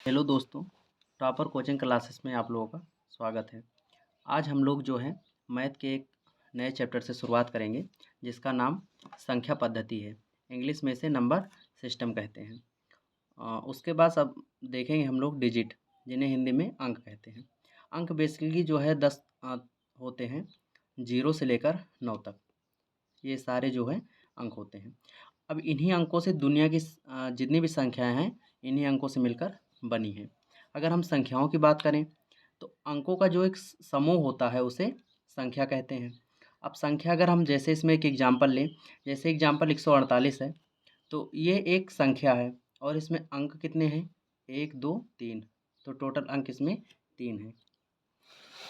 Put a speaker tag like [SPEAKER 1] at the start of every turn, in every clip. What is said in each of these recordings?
[SPEAKER 1] Hello दोस्तों, topper coaching classes में आप लोगों का स्वागत है। आज हम लोग जो है मैथ के एक नए चैप्टर से शुरुआत करेंगे जिसका नाम संख्या पद्धति है। इंग्लिश में इसे नंबर सिस्टम कहते हैं। उसके बाद अब देखेंगे हम लोग डिजिट, जिन्हें हिंदी में अंक कहते हैं। अंक बेसिकली जो है 10 होते हैं, 0 से लेकर 9 तक। ये सारे जो है अंक होते हैं। अब इन्हीं अंकों से दुनिया की जितनी भी संख्याएं हैं इन्हीं अंकों से मिलकर बनी हैं। अगर हम संख्याओं की बात करें तो अंकों का जो एक समूह होता है उसे संख्या कहते हैं। अब संख्या अगर हम जैसे इसमें एक एग्जांपल लें, जैसे एग्जांपल 148 है, तो ये एक संख्या है और इसमें अंक कितने हैं? 1 2 3, तो टोटल अंक इसमें 3 है।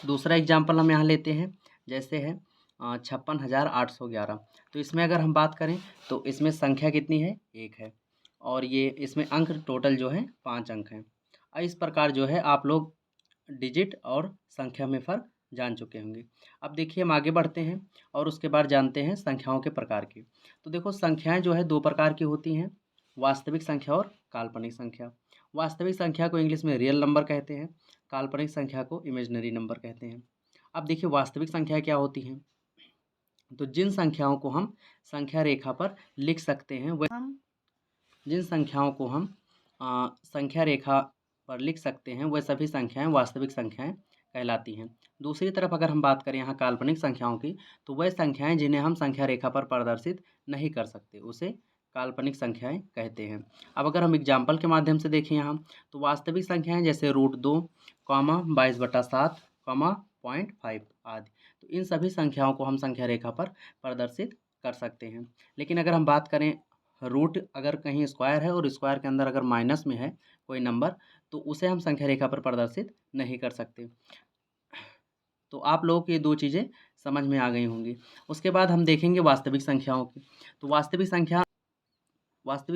[SPEAKER 1] दूसरा एग्जांपल हम यहाँ लेते हैं, जैसे है 56,811। तो इसमें अगर हम बात करें तो इसमें संख्या कितनी है? 1 है और ये इसमें अंक टोटल जो है 5 अंक हैं। इस प्रकार जो है आप लोग डिजिट और संख्या में फ़र्क जान चुके होंगे। अब देखिए हम आगे बढ़ते हैं और उसके बाद जानते हैं संख्याओं के प्रकार की। तो देखो संख्याएं जो है 2 प्रकार की होती हैं, वास्तविक संख्या और काल्पनिक संख्या। वास्तविक संख्या को इंग्लिश में रियल नंबर कहते हैं, काल्पनिक संख्या को इमेजिनरी नंबर कहते हैं। अब देखिए वास्तविक संख्या क्या होती हैं? तो जिन संख्याओं को हम संख्या रेखा पर लिख सकते हैं वह जिन संख्याओं को हम संख्या रेखा पर लिख सकते हैं वह सभी संख्याएं वास्तविक संख्याएं कहलाती हैं। दूसरी तरफ अगर हम बात करें यहाँ काल्पनिक संख्याओं की, तो वह संख्याएं जिन्हें हम संख्या रेखा पर प्रदर्शित नहीं कर सकते उसे काल्पनिक संख्याएं कहते हैं। अब अगर हम एग्जाम्पल के माध्यम से देखें यहाँ, तो वास्तविक संख्याएं जैसे √2, 22/7, 0.5 आदि, तो इन सभी संख्याओं को हम संख्या रेखा पर प्रदर्शित कर सकते हैं। लेकिन अगर हम बात करें रूट, अगर कहीं स्क्वायर है और स्क्वायर के अंदर अगर माइनस में है कोई नंबर, तो उसे हम संख्या रेखा पर प्रदर्शित नहीं कर सकते। तो आप लोगों को ये 2 चीज़ें समझ में आ गई होंगी। उसके बाद हम देखेंगे वास्तविक संख्याओं की। तो वास्तविक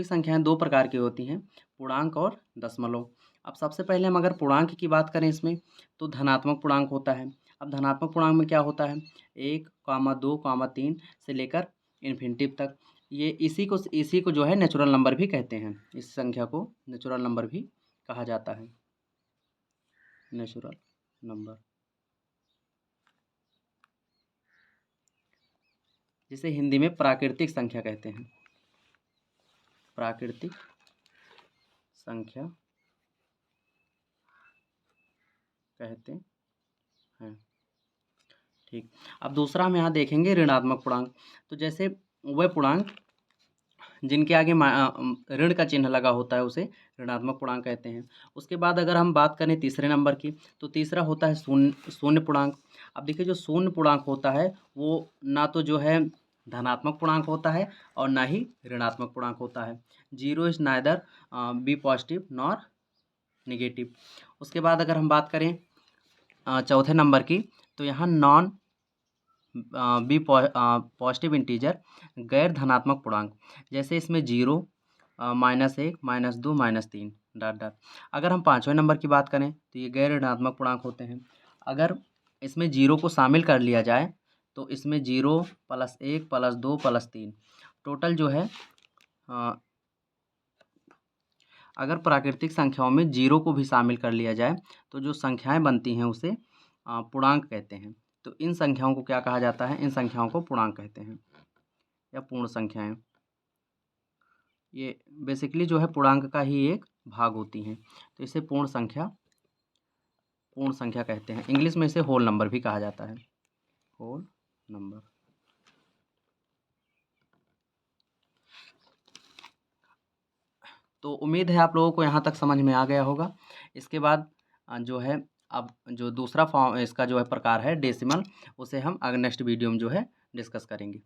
[SPEAKER 1] संख्याएं 2 प्रकार की होती हैं, पूर्णांक और दशमलव। अब सबसे पहले हम अगर पूर्णांक की बात करें इसमें, तो धनात्मक पूर्णांक होता है। अब धनात्मक पूर्णांक में क्या होता है? 1, 2, 3 से लेकर इन्फिनिटी तक। ये इसी को जो है नेचुरल नंबर भी कहते हैं। इस संख्या को नेचुरल नंबर भी कहा जाता है, नेचुरल नंबर, जिसे हिंदी में प्राकृतिक संख्या कहते हैं। प्राकृतिक संख्या कहते हैं। ठीक। अब दूसरा हम यहाँ देखेंगे ऋणात्मक पूर्णांक। तो जैसे वह पूर्णांक जिनके आगे ऋण का चिन्ह लगा होता है उसे ऋणात्मक पूर्णांक कहते हैं। उसके बाद अगर हम बात करें तीसरे नंबर की, तो तीसरा होता है शून्य पूर्णांक। अब देखिए जो शून्य पूर्णांक होता है वो ना तो जो है धनात्मक पूर्णांक होता है और ना ही ऋणात्मक पूर्णांक होता है। 0 is neither be positive nor negative. उसके बाद अगर हम बात करें चौथे नंबर की, तो यहाँ नॉन बी पॉजिटिव इंटीजर, गैर धनात्मक पूर्णांक। जैसे इसमें 0, -1, -2, -3 डॉट डॉट। अगर हम पाँचवें नंबर की बात करें तो ये गैर ऋणात्मक पूर्णांक होते हैं। अगर इसमें 0 को शामिल कर लिया जाए तो इसमें 0 + 1 + 2 + 3 टोटल जो है, अगर प्राकृतिक संख्याओं में 0 को भी शामिल कर लिया जाए तो जो संख्याएं बनती हैं उसे पूर्णांक कहते हैं। तो इन संख्याओं को क्या कहा जाता है? इन संख्याओं को पूर्णांक कहते हैं या पूर्ण संख्याएं। ये बेसिकली जो है पूर्णांक का ही एक भाग होती हैं, तो इसे पूर्ण संख्या कहते हैं। इंग्लिश में इसे होल नंबर भी कहा जाता है, होल नंबर। तो उम्मीद है आप लोगों को यहाँ तक समझ में आ गया होगा। इसके बाद जो है अब जो दूसरा फॉर्म इसका जो है प्रकार है डेसिमल, उसे हम अगर नेक्स्ट वीडियो में जो है डिस्कस करेंगे।